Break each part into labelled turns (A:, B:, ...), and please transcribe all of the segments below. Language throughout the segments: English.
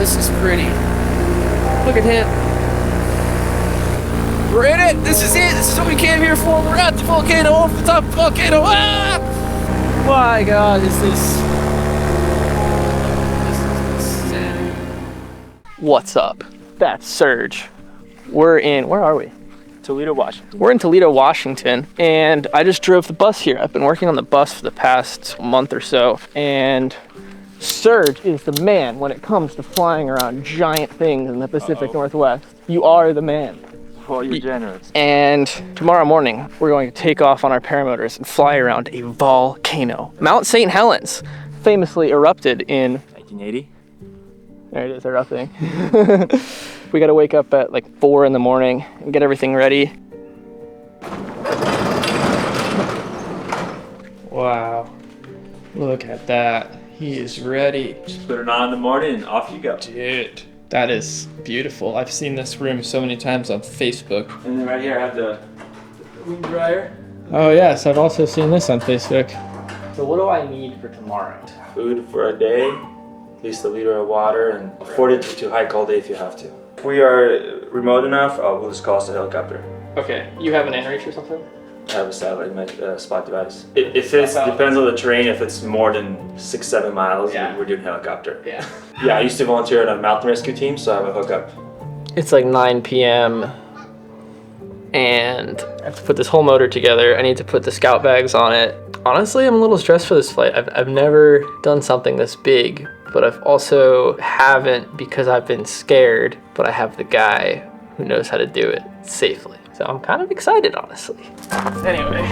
A: this is pretty. Look at him. We're in it. This is it. This is what we came here for. We're at the volcano, off the top of the volcano. Ah! My God, is this is insanity. What's up? That's Serge. We're in, where are we?
B: Toledo, Washington.
A: We're in Toledo, Washington, and I just drove the bus here. I've been working on the bus for the past month or so, and Serge is the man when it comes to flying around giant things in the Pacific Northwest. You are the man.
B: Oh, you're generous.
A: And tomorrow morning, we're going to take off on our paramotors and fly around a volcano. Mount St. Helens famously erupted in
B: 1980.
A: There it is, erupting. We gotta wake up at like 4 in the morning and get everything ready. Wow, look at that. He is ready.
B: Just put it on in the morning and off you go.
A: Dude, that is beautiful. I've seen this room so many times on Facebook.
B: And then right here I have the wind dryer.
A: Oh yes, I've also seen this on Facebook. So what do I need for tomorrow?
B: Food for a day, at least a liter of water, and afford it to hike all day if you have to. If we are remote enough, we'll just call us a helicopter.
A: Okay, you have an inReach or something?
B: I have a satellite spot device. If it depends on the terrain, if it's more than 6-7 miles, we're doing helicopter. Yeah. Yeah, I used to volunteer on a mountain rescue team, so I have a hookup.
A: It's like 9 p.m. and I have to put this whole motor together. I need to put the scout bags on it. Honestly, I'm a little stressed for this flight. I've never done something this big, but I've also haven't because I've been scared, but I have the guy who knows how to do it safely. So I'm kind of excited, honestly. Anyway.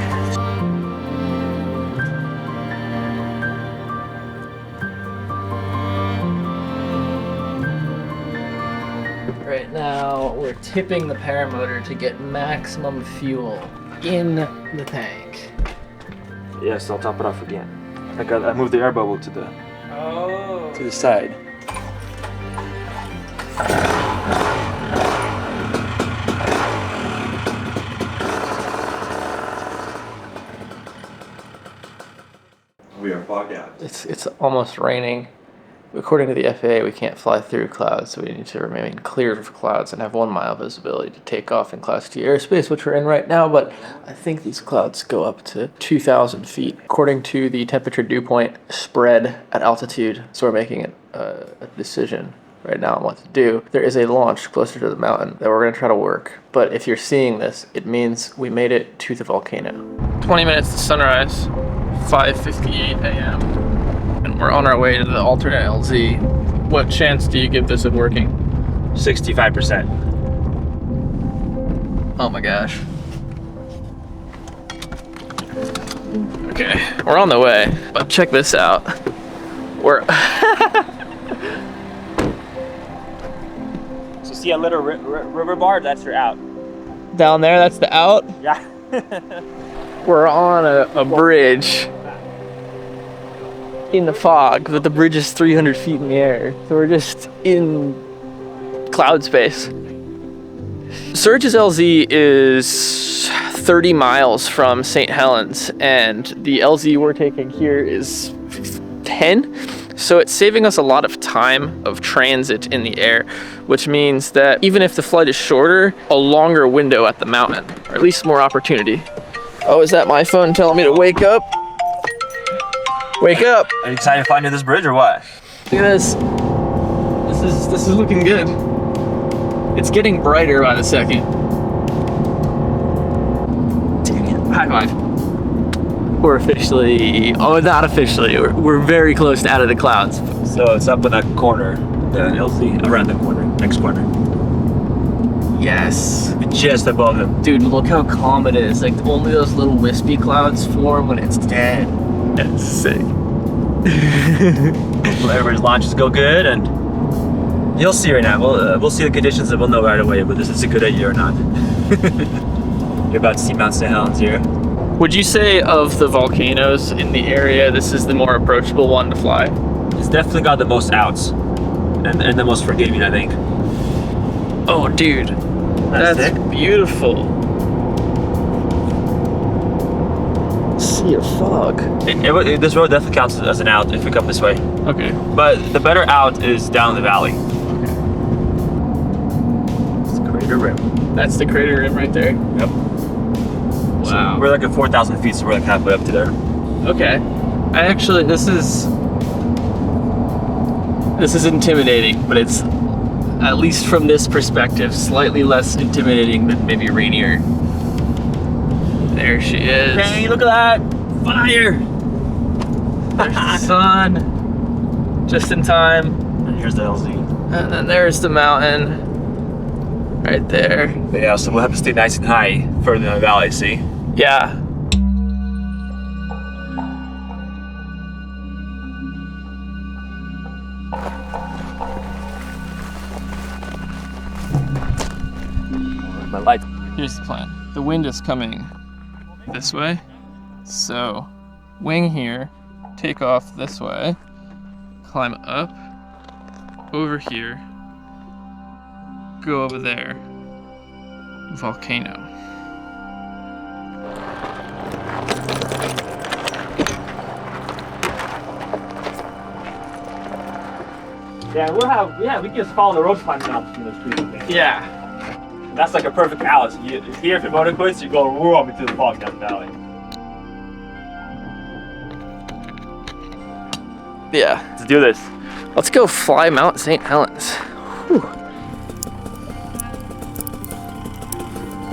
A: Right now, we're tipping the paramotor to get maximum fuel in the tank.
B: Yes, I'll top it off again. I moved the air bubble to the side. We are fogged out.
A: It's almost raining. According to the FAA, we can't fly through clouds, so we need to remain clear of clouds and have 1 mile visibility to take off in Class 2 airspace, which we're in right now, but I think these clouds go up to 2,000 feet. According to the temperature dew point spread at altitude, so we're making a decision right now on what to do. There is a launch closer to the mountain that we're going to try to work, but if you're seeing this, it means we made it to the volcano. 20 minutes to sunrise, 5:58 a.m. and we're on our way to the alternate LZ. What chance do you give this of working?
B: 65%.
A: Oh my gosh. Okay, we're on the way, but check this out. We're
B: So see a little river bar? That's your out.
A: down there, that's the out.
B: Yeah.
A: We're on a bridge in the fog, but the bridge is 300 feet in the air. So we're just in cloud space. Serge's LZ is 30 miles from St. Helens, and the LZ we're taking here is 10. So it's saving us a lot of time of transit in the air, which means that even if the flight is shorter, a longer window at the mountain, or at least more opportunity. Oh, is that my phone telling me to wake up? Wake up!
B: Are you excited to fly near this bridge or what?
A: Look at this. This is looking good. It's getting brighter by the second. Dang it. High five. We're officially, not officially, we're very close to out of the clouds.
B: So it's up in that corner, the LZ, around the corner, next corner.
A: Yes.
B: Just above them.
A: Dude, look how calm it is. Like, only those little wispy clouds form when it's dead. That's sick.
B: Well, everybody's launches go good, and you'll see right now. We'll see the conditions, and we'll know right away whether this is a good idea or not. You're about to see Mount St. Helens here.
A: Would you say of the volcanoes in the area, this is the more approachable one to fly?
B: It's definitely got the most outs, and the most forgiving, I think.
A: Oh, dude, that's beautiful. Sea of fog.
B: This road definitely counts as an out if we come this way.
A: Okay.
B: But the better out is down the valley. crater rim.
A: That's the crater rim right there?
B: Yep.
A: Wow.
B: So we're like at 4,000 feet, so we're like halfway up to there.
A: Okay. I actually, this is intimidating, but it's, at least from this perspective, slightly less intimidating than maybe Rainier. There she is.
B: Hey, look at that! Fire!
A: There's the sun. Just in time.
B: And here's the LZ.
A: And then there's the mountain. Right there.
B: But yeah, so we'll have to stay nice and high further in the valley, see?
A: Yeah.
B: My light.
A: Here's the plan. The wind is coming this way. So, wing here, take off this way, climb up, over here, go over there, volcano.
B: Yeah, we can just follow the road climbing out from the street.
A: Yeah.
B: That's like a perfect balance. Here, if your motor quits, you go roar into the fog down the valley.
A: Yeah.
B: Let's do this.
A: Let's go fly Mount St. Helens. Whew.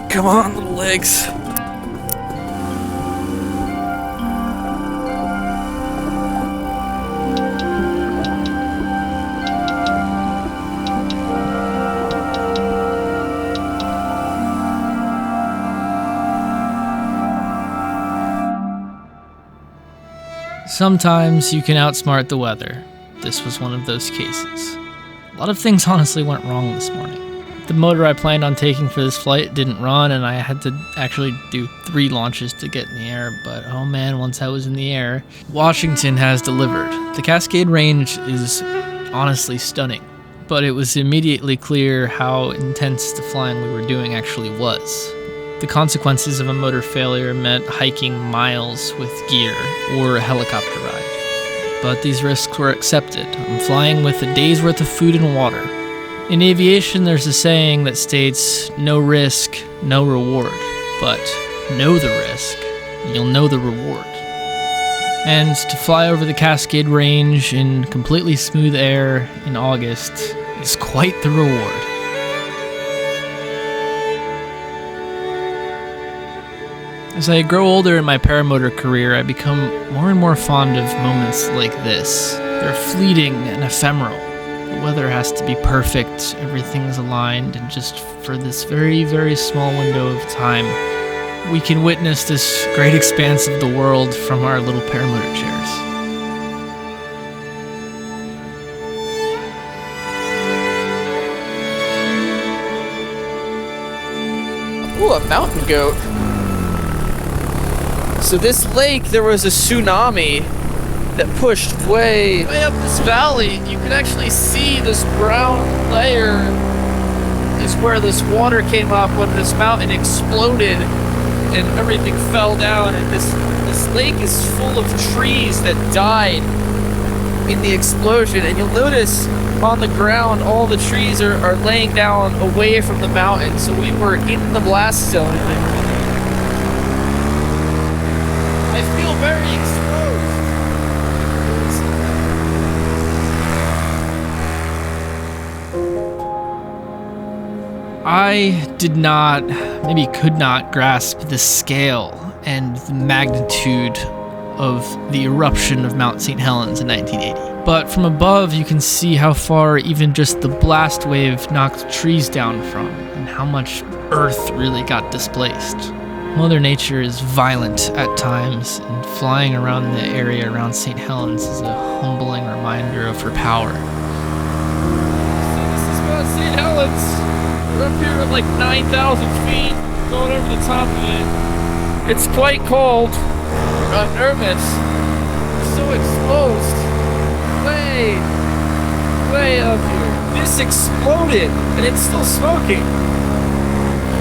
A: Come on, little legs. Sometimes you can outsmart the weather. This was one of those cases. A lot of things honestly went wrong this morning. The motor I planned on taking for this flight didn't run, and I had to actually do 3 launches to get in the air, but oh man, once I was in the air, Washington has delivered. The Cascade Range is honestly stunning, but it was immediately clear how intense the flying we were doing actually was. The consequences of a motor failure meant hiking miles with gear or a helicopter ride. But these risks were accepted. I'm flying with a day's worth of food and water. In aviation, there's a saying that states, no risk, no reward. But know the risk, you'll know the reward. And to fly over the Cascade Range in completely smooth air in August is quite the reward. As I grow older in my paramotor career, I become more and more fond of moments like this. They're fleeting and ephemeral. The weather has to be perfect, everything's aligned, and just for this very, very small window of time, we can witness this great expanse of the world from our little paramotor chairs. Ooh, a mountain goat. So this lake, there was a tsunami that pushed way up this valley. You can actually see this brown layer is where this water came up when this mountain exploded and everything fell down. And this lake is full of trees that died in the explosion. And you'll notice on the ground, all the trees are laying down away from the mountain. So we were in the blast zone. I feel very exposed. I did not, maybe could not grasp the scale and the magnitude of the eruption of Mount St. Helens in 1980. But from above, you can see how far even just the blast wave knocked trees down from, and how much earth really got displaced. Mother Nature is violent at times, and flying around the area around St. Helens is a humbling reminder of her power. So this is Mount St. Helens. We're up here at like 9,000 feet, going over the top of it. It's quite cold. I'm nervous. It's so exposed. Way up here. This exploded, and it's still smoking.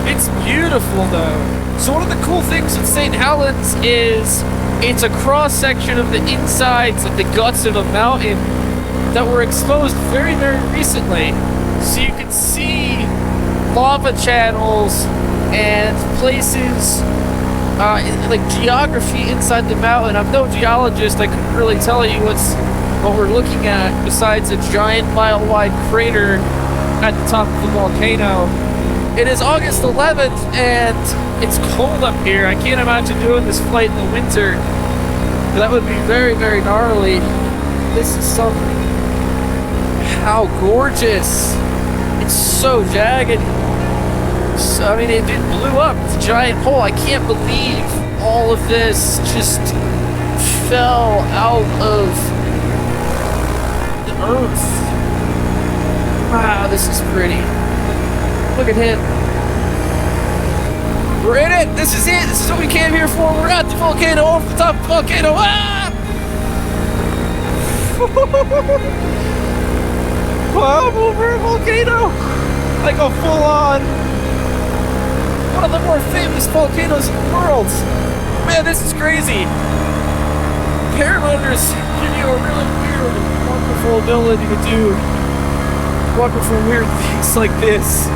A: It's beautiful though. So one of the cool things with St. Helens is it's a cross-section of the insides of the guts of a mountain that were exposed very, very recently. So you can see lava channels and places, like geography inside the mountain. I'm no geologist, I couldn't really tell you what we're looking at besides a giant mile-wide crater at the top of the volcano. It is August 11th and it's cold up here. I can't imagine doing this flight in the winter. That would be very, very gnarly. This is something. How gorgeous. It's so jagged. So, I mean, it blew up. It's a giant hole. I can't believe all of this just fell out of the earth. Wow, this is pretty. Look at him. We're in it. This is it. This is what we came here for. We're at the volcano, over the top of the volcano. Ah! Wow, I'm over a volcano. Like a full-on, one of the more famous volcanoes in the world. Man, this is crazy. Paramotors give you a really weird, wonderful ability to do wonderful, weird things like this.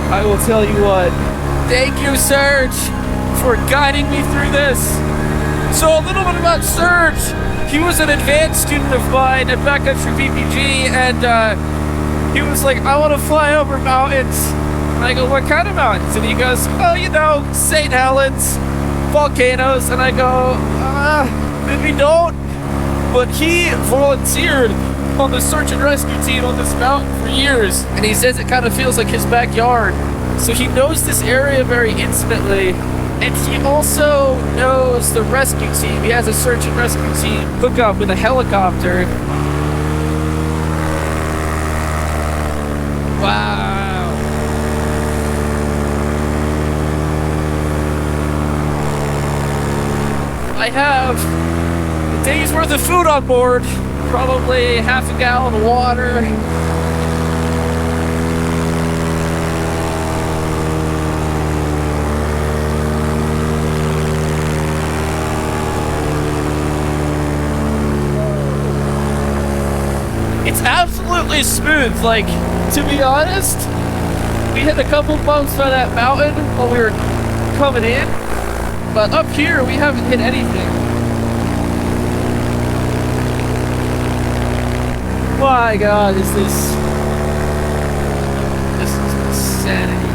A: I will tell you what. Thank you, Serge, for guiding me through this. So a little bit about Serge. He was an advanced student of mine at backcountry PPG, and he was like, I want to fly over mountains. And I go, what kind of mountains? And he goes, oh, you know, St. Helens, volcanoes. And I go, maybe don't. But he volunteered on the search and rescue team on this mountain for years. And he says it kind of feels like his backyard. So he knows this area very intimately. And he also knows the rescue team. He has a search and rescue team hook up with a helicopter. Wow. I have a day's worth of food on board. Probably half a gallon of water. It's absolutely smooth. Like, to be honest, we hit a couple bumps by that mountain while we were coming in, but up here we haven't hit anything. My God, this is insanity.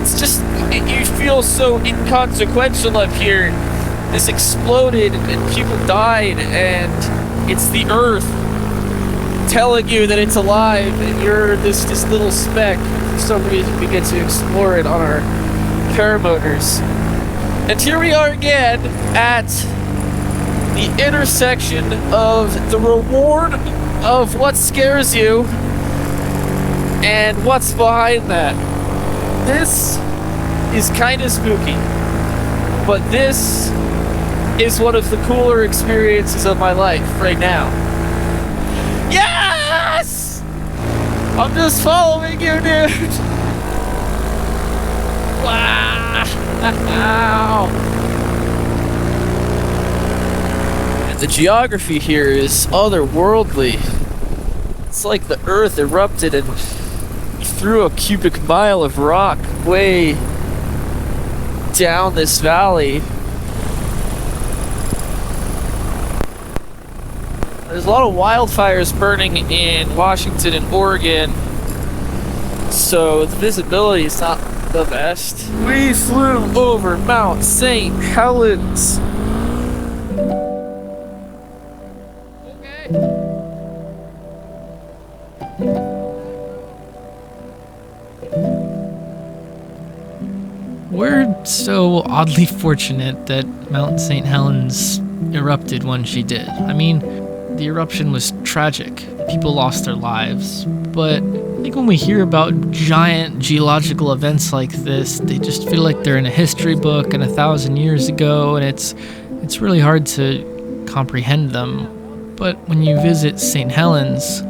A: It's just, you feel so inconsequential up here. This exploded and people died, and it's the earth telling you that it's alive, and you're this little speck. For some reason we get to explore it on our paramotors. And here we are again at the intersection of the reward of what scares you and what's behind that. This is kind of spooky, but this is one of the cooler experiences of my life right now. Yes! I'm just following you, dude. Wow. And the geography here is otherworldly. It's like the earth erupted and threw a cubic mile of rock way down this valley. There's a lot of wildfires burning in Washington and Oregon, so the visibility is not the best. We flew over Mount St. Helens. Okay.
C: We're so oddly fortunate that Mount St. Helens erupted when she did. I mean, the eruption was tragic. People lost their lives. But I think when we hear about giant geological events like this, they just feel like they're in a history book and 1,000 years ago, and it's really hard to comprehend them. But when you visit St. Helens,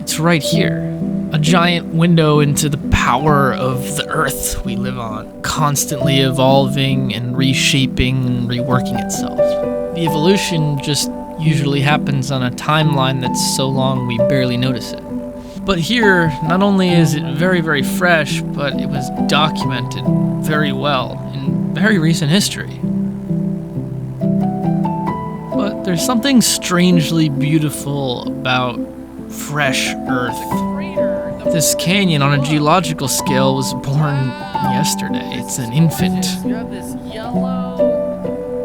C: it's right here. A giant window into the power of the earth we live on, constantly evolving and reshaping and reworking itself. The evolution just usually happens on a timeline that's so long we barely notice it. But here, not only is it very, very fresh, but it was documented very well in very recent history. But there's something strangely beautiful about fresh earth. This canyon on a geological scale was born yesterday. It's an infant.
D: You have this yellow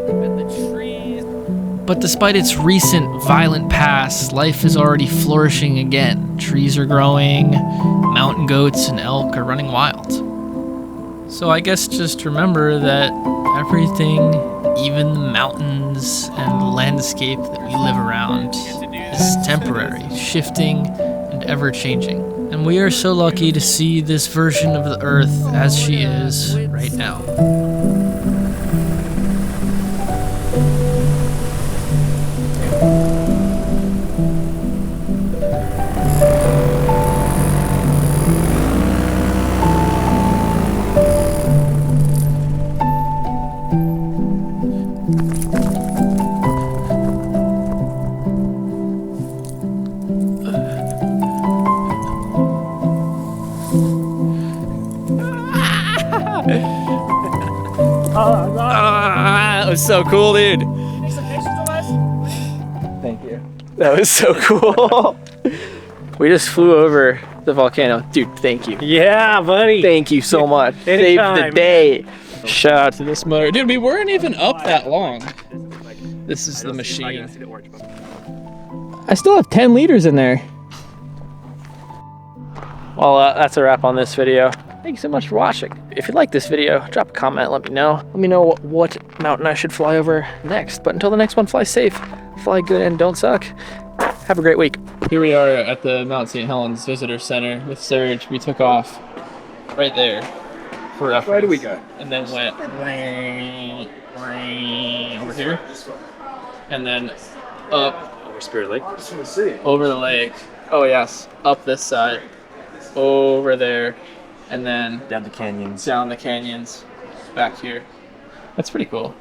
D: and the trees.
C: But despite its recent violent past, life is already flourishing again. Trees are growing, mountain goats and elk are running wild. So I guess just remember that everything, even the mountains and the landscape that we live around, is temporary, shifting, and ever-changing. And we are so lucky to see this version of the Earth as she is right now.
D: That was so cool, dude.
A: Thank you. That was so cool. We just flew over the volcano. Dude, thank you.
D: Yeah, buddy.
A: Thank you so much. Saved the
D: Anytime.
A: day. Shout out to this motor.
C: Dude, we weren't even up that long. This is the machine.
A: I still have 10 liters in there. Well, that's a wrap on this video. Thank you so much for watching. If you like this video, drop a comment, let me know. Let me know what mountain I should fly over next. But until the next one, fly safe, fly good, and don't suck. Have a great week. Here we are at the Mount St. Helens Visitor Center with Serge. We took off right there for reference.
E: Where do we go?
A: And then went over here. And then up
B: Over Spirit Lake.
A: over the lake. Oh yes, up this side, over there, and then
B: Down the canyons.
A: down the canyons, back here. That's pretty cool.